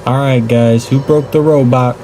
Alright guys, who broke the robot?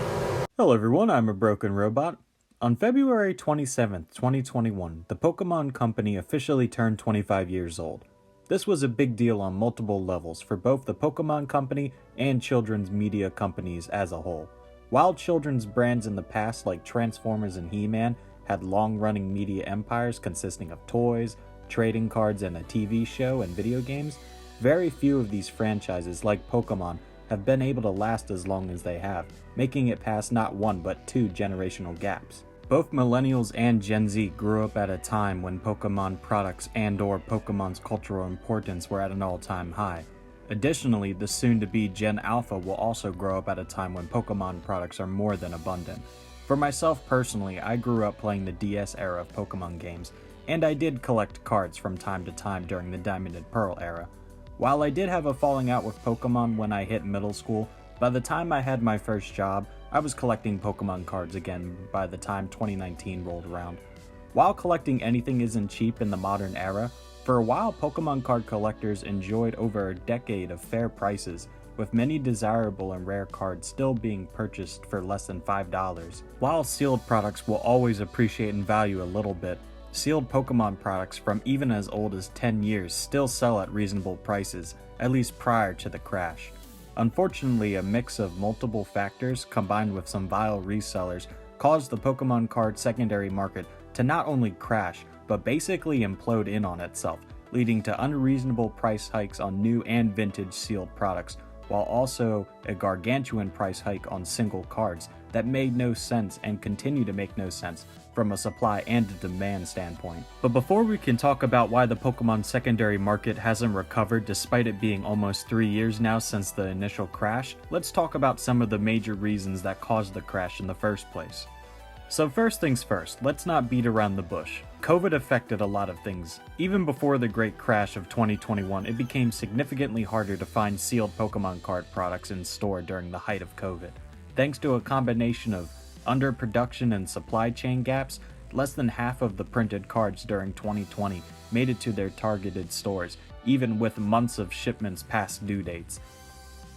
Hello everyone, I'm a broken robot. On February 27th, 2021, the Pokemon Company officially turned 25 years old. This was a big deal on multiple levels for both the Pokemon Company and children's media companies as a whole. While children's brands in the past like Transformers and He-Man had long-running media empires consisting of toys, trading cards, and a TV show and video games, very few of these franchises, like Pokemon, have been able to last as long as they have, making it past not one but two generational gaps. Both millennials and Gen Z grew up at a time when Pokemon products and/or Pokemon's cultural importance were at an all-time high. Additionally, the soon-to-be Gen Alpha will also grow up at a time when Pokemon products are more than abundant. For myself personally, I grew up playing the DS era of Pokemon games, and I did collect cards from time to time during the Diamond and Pearl era. While I did have a falling out with Pokemon when I hit middle school, by the time I had my first job, I was collecting Pokemon cards again by the time 2019 rolled around. While collecting anything isn't cheap in the modern era, for a while Pokemon card collectors enjoyed over a decade of fair prices, with many desirable and rare cards still being purchased for less than $5. While sealed products will always appreciate in value a little bit, sealed Pokemon products from even as old as 10 years still sell at reasonable prices, at least prior to the crash. Unfortunately, a mix of multiple factors combined with some vile resellers caused the Pokemon card secondary market to not only crash, but basically implode in on itself, leading to unreasonable price hikes on new and vintage sealed products, while also a gargantuan price hike on single cards that made no sense and continue to make no sense from a supply and a demand standpoint. But before we can talk about why the Pokemon secondary market hasn't recovered despite it being almost 3 years now since the initial crash, let's talk about some of the major reasons that caused the crash in the first place. So first things first, let's not beat around the bush. COVID affected a lot of things. Even before the great crash of 2021, it became significantly harder to find sealed Pokemon card products in store during the height of COVID. Thanks to a combination of underproduction and supply chain gaps, less than half of the printed cards during 2020 made it to their targeted stores, even with months of shipments past due dates.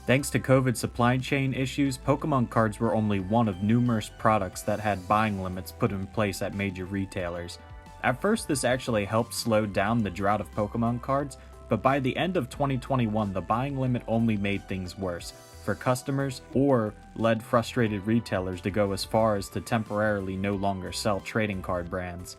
Thanks to COVID supply chain issues, Pokemon cards were only one of numerous products that had buying limits put in place at major retailers. At first, this actually helped slow down the drought of Pokemon cards, but by the end of 2021, the buying limit only made things worse for customers or led frustrated retailers to go as far as to temporarily no longer sell trading card brands.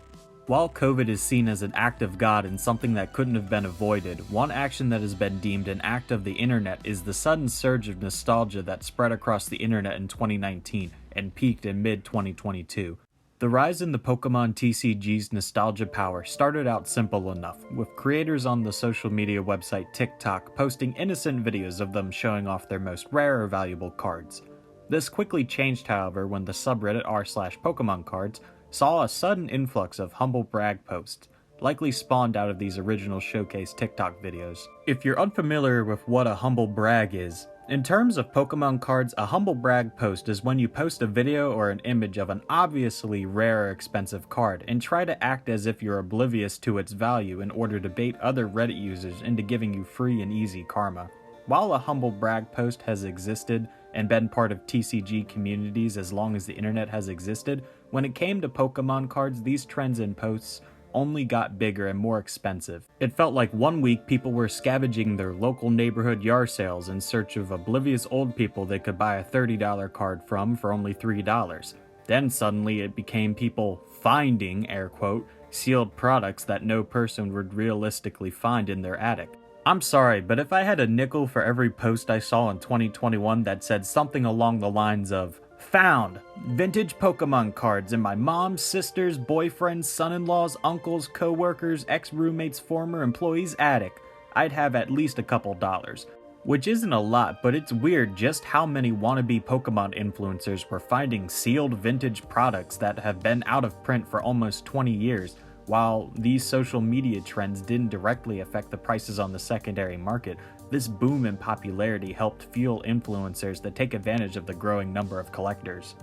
While COVID is seen as an act of God and something that couldn't have been avoided, one action that has been deemed an act of the internet is the sudden surge of nostalgia that spread across the internet in 2019 and peaked in mid-2022. The rise in the Pokemon TCG's nostalgia power started out simple enough, with creators on the social media website TikTok posting innocent videos of them showing off their most rare or valuable cards. This quickly changed, however, when the subreddit r/Pokemon cards saw a sudden influx of humble brag posts, likely spawned out of these original showcase TikTok videos. If you're unfamiliar with what a humble brag is, in terms of Pokemon cards, a humble brag post is when you post a video or an image of an obviously rare or expensive card and try to act as if you're oblivious to its value in order to bait other Reddit users into giving you free and easy karma. While a humble brag post has existed and been part of TCG communities as long as the internet has existed, when it came to Pokemon cards, these trends and posts only got bigger and more expensive. It felt like one week people were scavenging their local neighborhood yard sales in search of oblivious old people they could buy a $30 card from for only $3. Then suddenly it became people finding, air quote, sealed products that no person would realistically find in their attic. I'm sorry, but if I had a nickel for every post I saw in 2021 that said something along the lines of, "Found vintage Pokemon cards in my mom's, sister's, boyfriend's, son-in-law's, uncle's, co-worker's, ex-roommate's, former employee's attic," I'd have at least a couple dollars. Which isn't a lot, but it's weird just how many wannabe Pokemon influencers were finding sealed vintage products that have been out of print for almost 20 years. While these social media trends didn't directly affect the prices on the secondary market, this boom in popularity helped fuel influencers that take advantage of the growing number of collectors.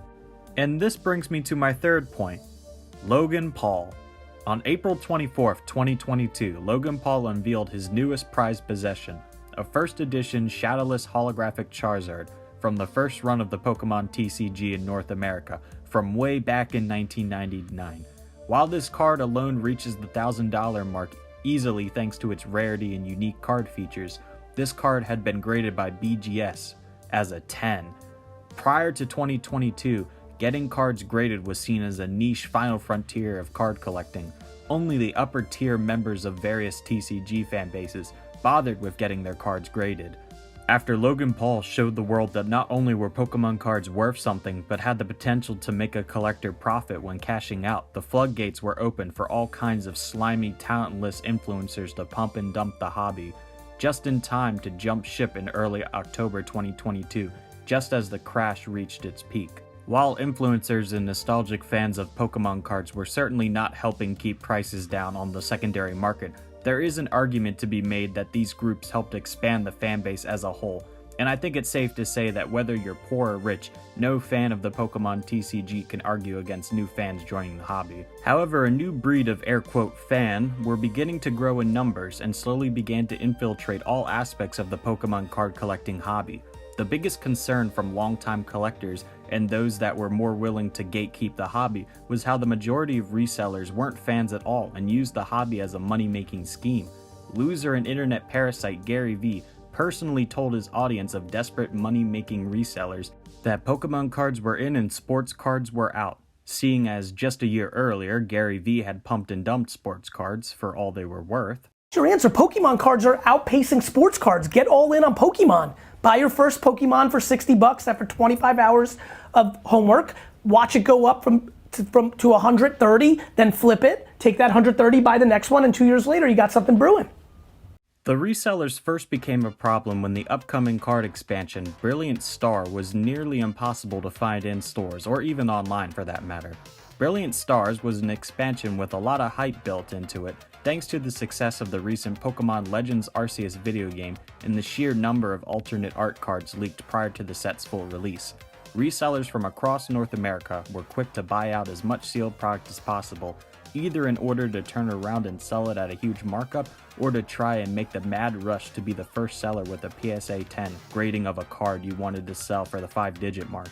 And this brings me to my third point, Logan Paul. On April 24th, 2022, Logan Paul unveiled his newest prized possession, a first edition shadowless holographic Charizard from the first run of the Pokemon TCG in North America, from way back in 1999. While this card alone reaches the $1,000 mark easily thanks to its rarity and unique card features, this card had been graded by BGS as a 10. Prior to 2022, getting cards graded was seen as a niche final frontier of card collecting. Only the upper tier members of various TCG fanbases bothered with getting their cards graded. After Logan Paul showed the world that not only were Pokemon cards worth something, but had the potential to make a collector profit when cashing out, the floodgates were open for all kinds of slimy, talentless influencers to pump and dump the hobby, just in time to jump ship in early October 2022, just as the crash reached its peak. While influencers and nostalgic fans of Pokemon cards were certainly not helping keep prices down on the secondary market, there is an argument to be made that these groups helped expand the fanbase as a whole, and I think it's safe to say that whether you're poor or rich, no fan of the Pokemon TCG can argue against new fans joining the hobby. However, a new breed of air-quote fan were beginning to grow in numbers and slowly began to infiltrate all aspects of the Pokemon card collecting hobby. The biggest concern from longtime collectors and those that were more willing to gatekeep the hobby was how the majority of resellers weren't fans at all and used the hobby as a money-making scheme. Loser and internet parasite Gary Vee personally told his audience of desperate money-making resellers that Pokemon cards were in and sports cards were out, seeing as just a year earlier Gary Vee had pumped and dumped sports cards for all they were worth. Your answer, Pokemon cards are outpacing sports cards. Get all in on Pokemon. Buy your first Pokemon for $60 after 25 hours of homework. Watch it go up to 130, then flip it. Take that 130, buy the next one, and 2 years later, you got something brewing. The resellers first became a problem when the upcoming card expansion, Brilliant Star, was nearly impossible to find in stores, or even online for that matter. Brilliant Stars was an expansion with a lot of hype built into it, thanks to the success of the recent Pokemon Legends Arceus video game and the sheer number of alternate art cards leaked prior to the set's full release. Resellers from across North America were quick to buy out as much sealed product as possible, either in order to turn around and sell it at a huge markup, or to try and make the mad rush to be the first seller with a PSA 10 grading of a card you wanted to sell for the 5-digit mark.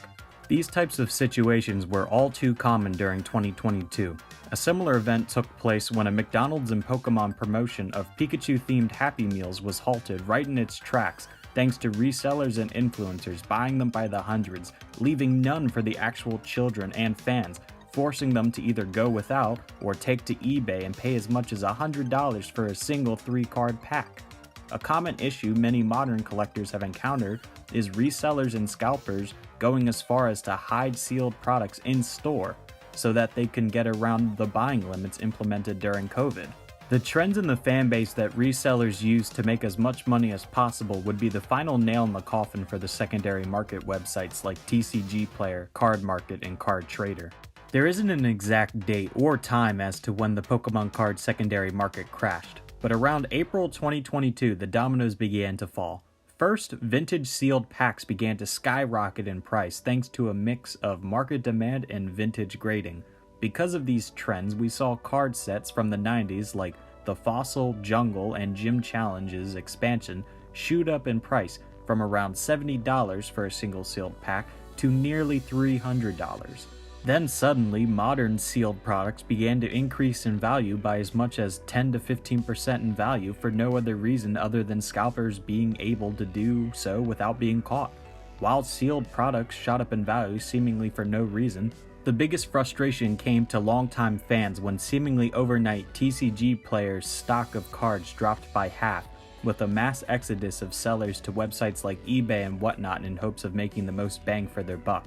These types of situations were all too common during 2022. A similar event took place when a McDonald's and Pokemon promotion of Pikachu-themed Happy Meals was halted right in its tracks thanks to resellers and influencers buying them by the hundreds, leaving none for the actual children and fans, forcing them to either go without or take to eBay and pay as much as $100 for a single 3-card pack. A common issue many modern collectors have encountered is resellers and scalpers going as far as to hide sealed products in store so that they can get around the buying limits implemented during COVID. The trends in the fanbase that resellers use to make as much money as possible would be the final nail in the coffin for the secondary market websites like TCG Player, Card Market, and Card Trader. There isn't an exact date or time as to when the Pokemon card secondary market crashed, but around April 2022 the dominoes began to fall. First, vintage sealed packs began to skyrocket in price thanks to a mix of market demand and vintage grading. Because of these trends, we saw card sets from the 90s like the Fossil, Jungle, and Gym Challenges expansion shoot up in price from around $70 for a single sealed pack to nearly $300. Then suddenly, modern sealed products began to increase in value by as much as 10 to 15% in value for no other reason other than scalpers being able to do so without being caught. While sealed products shot up in value seemingly for no reason, the biggest frustration came to longtime fans when seemingly overnight TCG players' stock of cards dropped by half, with a mass exodus of sellers to websites like eBay and whatnot in hopes of making the most bang for their buck.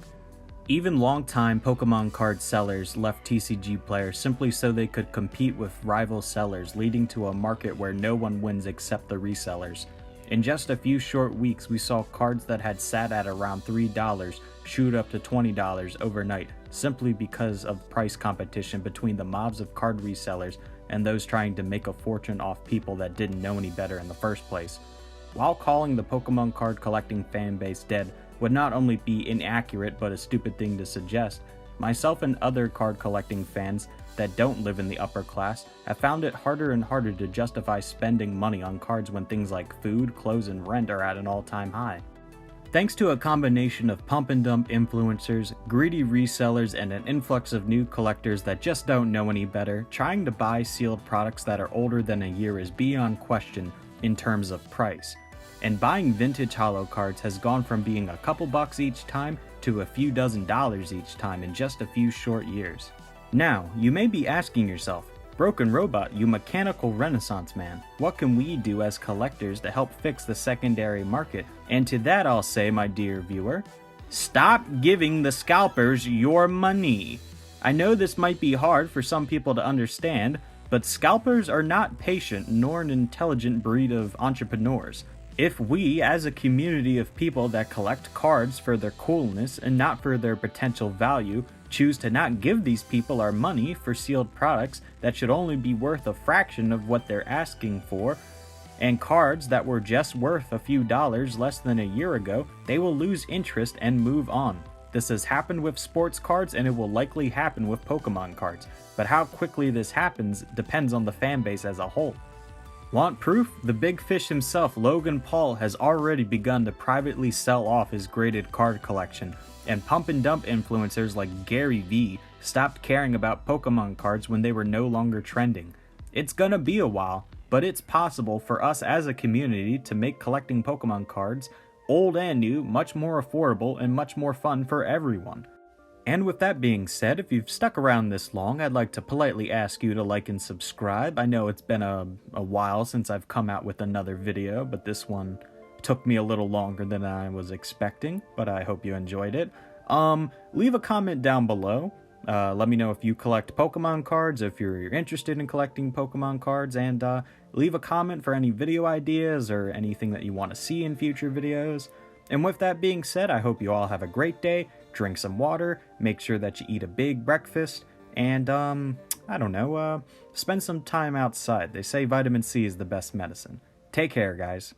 Even longtime Pokemon card sellers left TCG players simply so they could compete with rival sellers, leading to a market where no one wins except the resellers. In just a few short weeks, we saw cards that had sat at around $3 shoot up to $20 overnight, simply because of price competition between the mobs of card resellers and those trying to make a fortune off people that didn't know any better in the first place. While calling the Pokemon card collecting fanbase dead would not only be inaccurate but a stupid thing to suggest, myself and other card collecting fans that don't live in the upper class have found it harder and harder to justify spending money on cards when things like food, clothes, and rent are at an all-time high. Thanks to a combination of pump and dump influencers, greedy resellers, and an influx of new collectors that just don't know any better, trying to buy sealed products that are older than a year is beyond question in terms of price. And buying vintage holo cards has gone from being a couple bucks each time to a few dozen dollars each time in just a few short years. Now, you may be asking yourself, Broken Robot, you mechanical renaissance man, what can we do as collectors to help fix the secondary market? And to that I'll say, my dear viewer, stop giving the scalpers your money. I know this might be hard for some people to understand, but scalpers are not patient nor an intelligent breed of entrepreneurs. If we, as a community of people that collect cards for their coolness and not for their potential value, choose to not give these people our money for sealed products that should only be worth a fraction of what they're asking for, and cards that were just worth a few dollars less than a year ago, they will lose interest and move on. This has happened with sports cards, and it will likely happen with Pokemon cards, but how quickly this happens depends on the fanbase as a whole. Want proof? The big fish himself, Logan Paul, has already begun to privately sell off his graded card collection, and pump and dump influencers like Gary Vee stopped caring about Pokemon cards when they were no longer trending. It's gonna be a while, but it's possible for us as a community to make collecting Pokemon cards, old and new, much more affordable and much more fun for everyone. And with that being said, if you've stuck around this long, I'd like to politely ask you to like and subscribe. I know it's been a while since I've come out with another video, but this one took me a little longer than I was expecting, but I hope you enjoyed it. Leave a comment down below. Let me know if you collect Pokemon cards, if you're interested in collecting Pokemon cards, and leave a comment for any video ideas or anything that you want to see in future videos. And with that being said, I hope you all have a great day, drink some water, make sure that you eat a big breakfast, and, I don't know, spend some time outside. They say vitamin C is the best medicine. Take care, guys.